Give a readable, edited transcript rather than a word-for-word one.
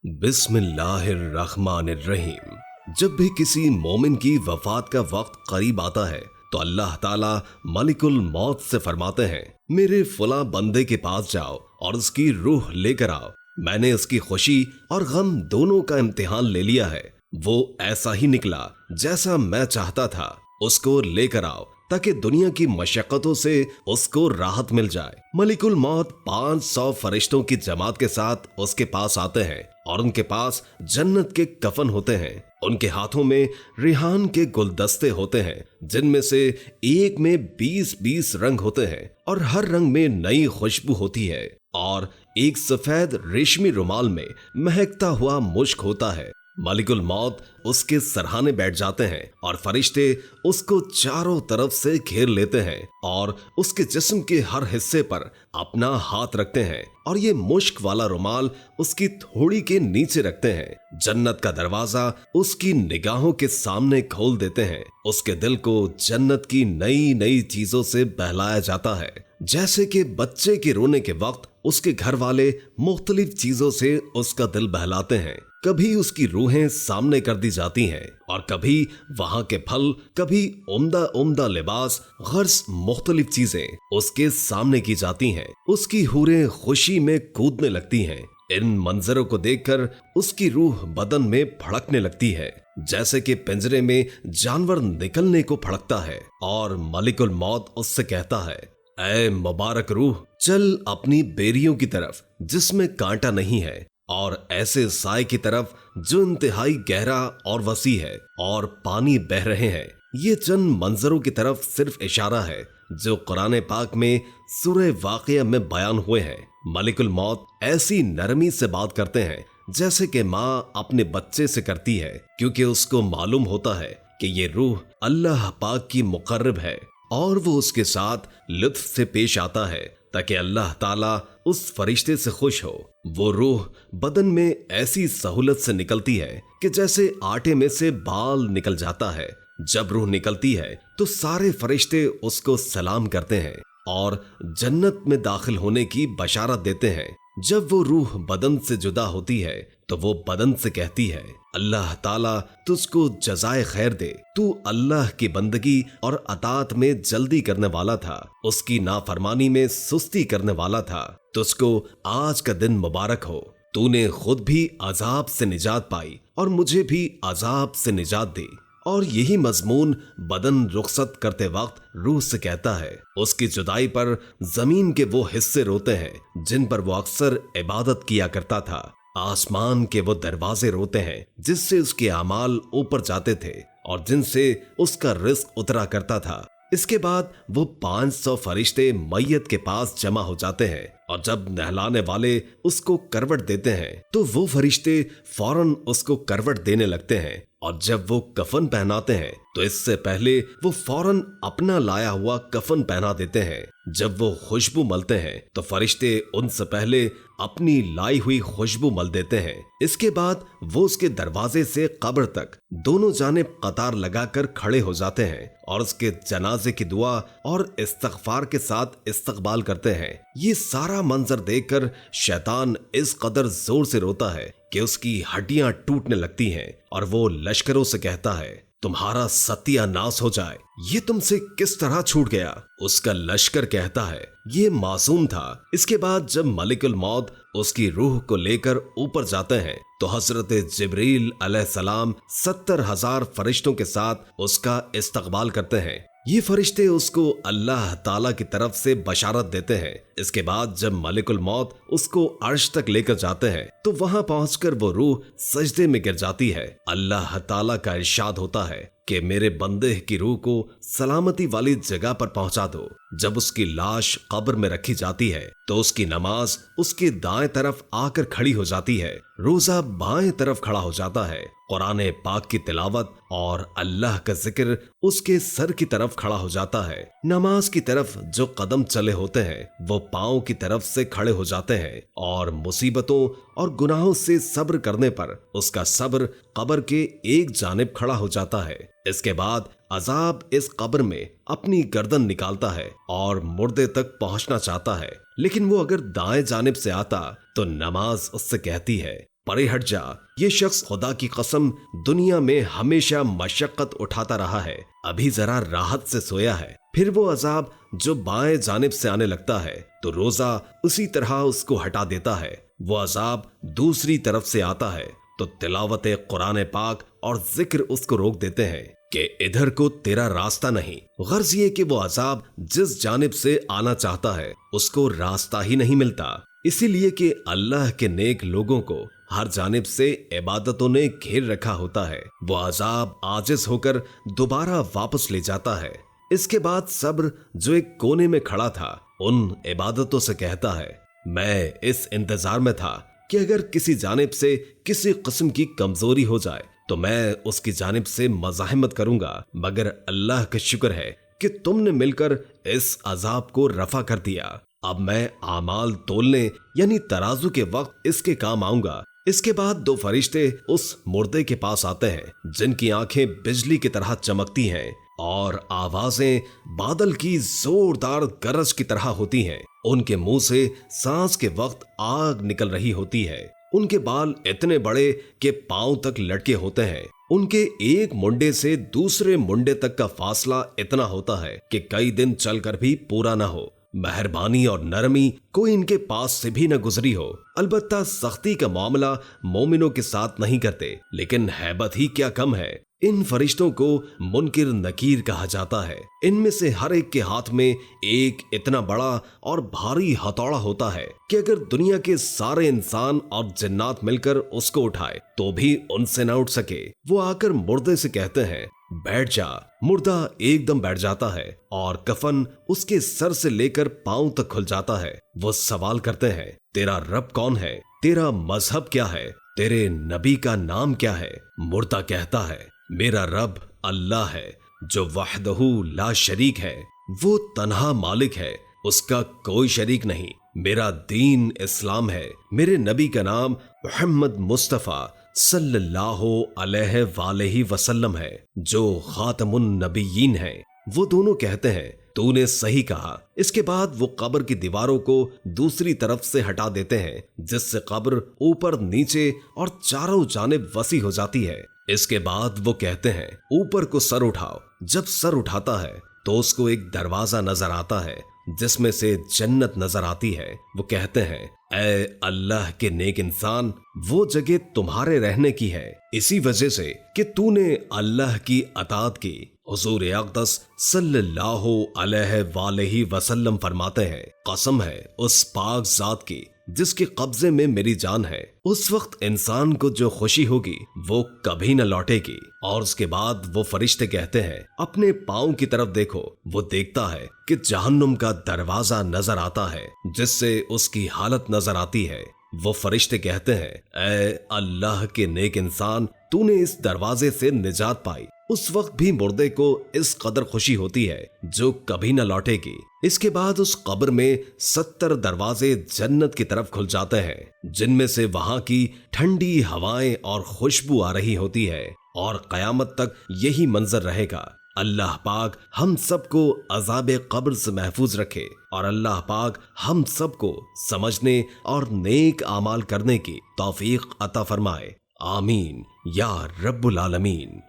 बिस्मिल्लाहिर्रहमानिर्रहीम। जब भी किसी मोमिन की वफात का वक्त करीब आता है तो अल्लाह ताला मलिकुल मौत से फरमाते हैं, मेरे फला बंदे के पास जाओ और उसकी रूह लेकर आओ। मैंने उसकी खुशी और गम दोनों का इम्तिहान ले लिया है। वो ऐसा ही निकला जैसा मैं चाहता था। उसको लेकर आओ ताकि दुनिया की मशक्कतों से उसको राहत मिल जाए। मलिकुल मौत 500 फरिश्तों की जमात के साथ उसके पास आते हैं और उनके पास जन्नत के कफन होते हैं। उनके हाथों में रिहान के गुलदस्ते होते हैं जिनमें से एक में 20-20 रंग होते हैं और हर रंग में नई खुशबू होती है और एक सफेद रेशमी रुमाल में महकता हुआ मुश्क होता है। मलिकुल मौत उसके सरहाने बैठ जाते हैं और फरिश्ते उसको चारों तरफ से घेर लेते हैं और उसके जिस्म के हर हिस्से पर अपना हाथ रखते हैं और ये मुश्क वाला रुमाल उसकी थोड़ी के नीचे रखते हैं। जन्नत का दरवाजा उसकी निगाहों के सामने खोल देते हैं। उसके दिल को जन्नत की नई नई चीजों से बहलाया जाता है, जैसे कि बच्चे के रोने के वक्त उसके घर वाले मुख्तलिफ चीजों से उसका दिल बहलाते हैं। कभी उसकी रूहें सामने कर दी जाती हैं और कभी वहां के फल, कभी उम्दा उम्दा लिबास, गर्ज मुख्तलिफ चीजें उसके सामने की जाती हैं। उसकी हूरें खुशी में कूदने लगती हैं। इन मंजरों को देखकर उसकी रूह बदन में फड़कने लगती है, जैसे कि पिंजरे में जानवर निकलने को फड़कता है। और मलिकुल मौत उससे कहता है, ऐ मुबारक रूह, चल अपनी बेरियों की तरफ जिसमें कांटा नहीं है और ऐसे साए की तरफ जो इंतहाई गहरा और वसी है और पानी बह रहे हैं। ये चंद मंजरों की तरफ सिर्फ इशारा है जो कुरान पाक में सूरह वाक़िया में बयान हुए हैं। मलिकुल मौत ऐसी नरमी से बात करते हैं जैसे कि माँ अपने बच्चे से करती है, क्योंकि उसको मालूम होता है कि ये रूह अल्लाह पाक की मुकर्रब है और वो उसके साथ लुत्फ से पेश आता है ताकि अल्लाह ताला उस फरिश्ते से खुश हो। वो रूह बदन में ऐसी सहूलत से निकलती है कि जैसे आटे में से बाल निकल जाता है। जब रूह निकलती है तो सारे फरिश्ते उसको सलाम करते हैं और जन्नत में दाखिल होने की बशारत देते हैं। जब वो रूह बदन से जुदा होती है तो वो बदन से कहती है, अल्लाह ताला तुझको जज़ाए खैर दे, तू अल्लाह की बंदगी और अतात में जल्दी करने वाला था, उसकी नाफरमानी में सुस्ती करने वाला था। तुझको आज का दिन मुबारक हो, तूने खुद भी अजाब से निजात पाई और मुझे भी अजाब से निजात दी। और यही मजमून बदन रुखसत करते वक्त रूह से कहता है। उसकी जुदाई पर जमीन के वो हिस्से रोते हैं जिन पर वो अक्सर इबादत किया करता था। आसमान के वो दरवाजे रोते हैं जिससे उसके अमाल ऊपर जाते थे और जिनसे उसका रिस्क उतरा करता था। इसके बाद वो 500 फरिश्ते मैयत के पास जमा हो जाते हैं और जब नहलाने वाले उसको करवट देते हैं तो वो फरिश्ते फौरन उसको करवट देने लगते हैं और जब वो कफन पहनाते हैं तो इससे पहले वो फौरन अपना लाया हुआ कफन पहना देते हैं। जब वो खुशबू मलते हैं तो फरिश्ते उनसे पहले अपनी लाई हुई खुशबू मल देते हैं। इसके बाद वो उसके दरवाजे से कब्र तक दोनों जानिब कतार लगाकर खड़े हो जाते हैं और उसके जनाजे की दुआ और इस्तगफार के साथ इस्तकबाल करते हैं। ये सारा मंजर देखकर शैतान इस कदर जोर से रोता है कि उसकी हड्डियां टूटने लगती हैं और वो लश्करों से कहता है, तुम्हारा सत्यानाश हो जाए, ये तुमसे किस तरह छूट गया। उसका लश्कर कहता है, ये मासूम था। इसके बाद जब मलिकुल मौत उसकी रूह को लेकर ऊपर जाते हैं तो हजरत जिब्रील अलैहिस्सलाम 70,000 फरिश्तों के साथ उसका इस्तकबाल करते हैं। ये फरिश्ते उसको अल्लाह ताला की तरफ से बशारत देते हैं। इसके बाद जब मलिकुल मौत उसको अर्श तक लेकर जाते हैं तो वहां पहुंचकर वो रूह सजदे में गिर जाती है। अल्लाह ताला का इरशाद होता है कि मेरे बंदे की रूह को सलामती वाली जगह पर पहुंचा दो। जब उसकी लाश कब्र में रखी जाती है तो उसकी नमाज उसके दाएं तरफ आकर खड़ी हो जाती है, रोजा बाएं तरफ खड़ा हो जाता है, कुरान पाक की तिलावत और अल्लाह का जिक्र उसके सर की तरफ खड़ा हो जाता है। नमाज की तरफ जो कदम चले होते हैं वो पांव की तरफ से खड़े हो जाते हैं और मुसीबतों और गुनाहों से सब्र करने पर उसका सब्र कब्र के एक जानिब खड़ा हो जाता है। इसके बाद अजाब इस कब्र में अपनी गर्दन निकालता है और मुर्दे तक पहुंचना चाहता है, लेकिन वो अगर दाएं जानिब से आता तो नमाज उससे कहती है, परे हट जा, ये शख्स खुदा की कसम दुनिया में हमेशा मशक्कत उठाता रहा है, अभी जरा राहत से सोया है। फिर वो अजाब जो बाएं जानिब से आने लगता है तो रोजा उसी तरह उसको हटा देता है। वो अजाब दूसरी तरफ से आता है तो तिलावत कुरान पाक और जिक्र उसको रोक देते हैं कि इधर को तेरा रास्ता नहीं। गर्ज ये कि वो अजाब जिस जानिब से आना चाहता है उसको रास्ता ही नहीं मिलता, इसीलिए कि अल्लाह के नेक लोगों को हर जानिब से इबादतों ने घेर रखा होता है। वो अजाब आजिज होकर दोबारा वापस ले जाता है। इसके बाद सब्र जो एक कोने में खड़ा था उन इबादतों से कहता है, मैं इस इंतजार में था कि अगर किसी जानिब से किसी किस्म की कमजोरी हो जाए तो मैं उसकी जानिब से मज़ाहमत करूंगा, मगर अल्लाह का शुक्र है कि तुमने मिलकर इस अजाब को रफा कर दिया। अब मैं आमाल तोलने यानी तराजू के वक्त इसके काम आऊंगा। इसके बाद दो फरिश्ते उस मुर्दे के पास आते हैं जिनकी आंखें बिजली की तरह चमकती हैं और आवाजें बादल की जोरदार गरज की तरह होती हैं। उनके मुंह से सांस के वक्त आग निकल रही होती है। उनके बाल इतने बड़े कि पांव तक लटके होते हैं। उनके एक मुंडे से दूसरे मुंडे तक का फासला इतना होता है कि कई दिन चलकर भी पूरा न हो। मेहरबानी और नरमी कोई इनके पास से भी न गुजरी हो। अलबत्ता सख्ती का मामला मोमिनों के साथ नहीं करते, लेकिन हैबत ही क्या कम है। इन फरिश्तों को मुनकिर नकीर कहा जाता है। इनमें से हर एक के हाथ में एक इतना बड़ा और भारी हथौड़ा होता है कि अगर दुनिया के सारे इंसान और जिन्नात मिलकर उसको उठाए तो भी उनसे न उठ सके। वो आकर मुर्दे से कहते हैं, बैठ जा। मुर्दा एकदम बैठ जाता है और कफन उसके सर से लेकर पांव तक खुल जाता है। वो सवाल करते हैं, तेरा रब कौन है? तेरा मजहब क्या है? तेरे नबी का नाम क्या है? मुर्दा कहता है, मेरा रब अल्लाह है जो वहदहू ला शरीक है। वो तन्हा मालिक है, उसका कोई शरीक नहीं। मेरा दीन इस्लाम है। मेरे नबी का नाम मोहम्मद मुस्तफ़ा सल्लल्लाहु अलैहि वसल्लम है जो खातमुन नबीयीन है। वो दोनों कहते हैं, तूने सही कहा। इसके बाद वो कब्र की दीवारों को दूसरी तरफ से हटा देते हैं जिससे कब्र ऊपर नीचे और चारों जानिब वसी हो जाती है। इसके बाद वो कहते हैं, ऊपर को सर उठाओ। जब सर उठाता है तो उसको एक दरवाजा नजर आता है जिसमें से जन्नत नजर आती है। वो कहते हैं, ऐ अल्लाह के नेक इंसान, वो जगह तुम्हारे रहने की है इसी वजह से कि तूने अल्लाह की अताअत की। हुजूर अक़दस सल्लल्लाहु अलैहि वसल्लम फरमाते हैं, कसम है उस पाक जात की जिसके कब्जे में मेरी जान है, उस वक्त इंसान को जो खुशी होगी वो कभी न लौटेगी। और उसके बाद वो फरिश्ते कहते हैं, अपने पाँव की तरफ देखो। वो देखता है कि जहन्नुम का दरवाजा नजर आता है जिससे उसकी हालत नजर आती है। वो फरिश्ते कहते हैं, ऐ अल्लाह के नेक इंसान, तूने इस दरवाजे से निजात पाई। उस वक्त भी मुर्दे को इस कदर खुशी होती है जो कभी न लौटेगी। इसके बाद उस कब्र में 70 दरवाजे जन्नत की तरफ खुल जाते हैं जिनमें से वहां की ठंडी हवाएं और खुशबू आ रही होती है और कयामत तक यही मंजर रहेगा। अल्लाह पाक हम सबको अजाब कब्र से महफूज रखे और अल्लाह पाक हम सबको समझने और नेक आमाल करने की तौफीक अता फरमाए। आमीन या रब्बुल आलमीन।